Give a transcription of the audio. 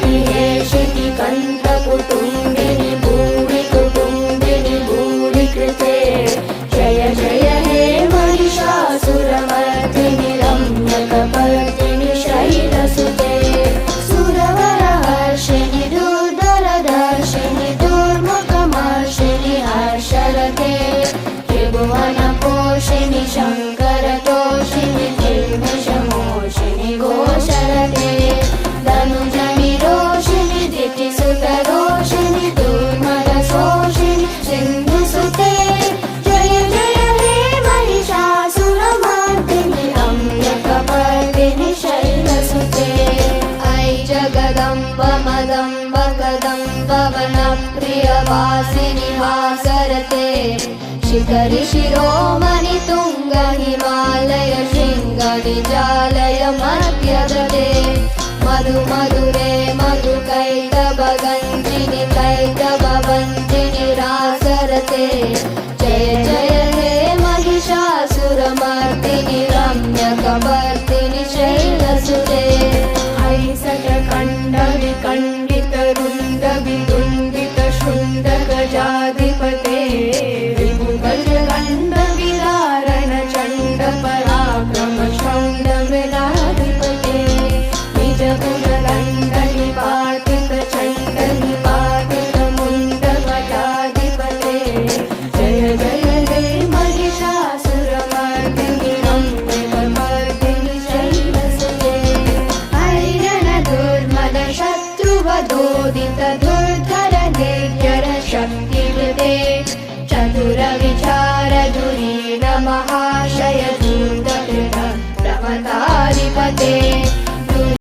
हेशिति कण्ठकुटुम्बिनि भूरि कुटुम्बिनि भूरि कृते जय जय हे महिषासुरमर्दिनि रम्यकपर्दिनि शैलसुते सुरवरहर्षिणि दुर्धरदर्शिनि दुर्मुखमर्षिणि हर्षरते त्रिभुवनपोषिणि शङ्करतोषिणि निर्मिषमोषिणि घोषरते धनुजनि रोषिणि दितिसुतरोषिणि दुर्मदशोषिणि सिन्धुसुते जय जय हे महिषासुरमर्दिनि रम्यकपर्दिनि शैलसुते ऐ जगदम्ब मदम्ब कदम्ब वनप्रियवासिनि हासरते शिखरि शिरोमणि तुङ्ग हिमालय शृङ्गनिजालय मध्यगते मधु मधुरे मधुकैटभगञ्जिनि कैटभवञ्जिनि रासरते जय जय हे महिषासुरमर्दिनि रम्यकपर्दिनि शैलसुते ऐसकण्डविकण्डितरुण्डविदुण्डितशृण्डगजाधिपते षण्डमृगाधिपते निजगुणदण्डनिपातितचण्डनिपातितमुण्डमठाधिपते जय जय हे महिषासुरमर्दिनि रम्यकपर्दिनि शैलसुते ऐरणदुर्मदशत्रुवदोदितदुर्धरनिर्जरशक्तिकृते चतुरविचारधुरीण महाशय दूर्धकृत प्रमथाधिपते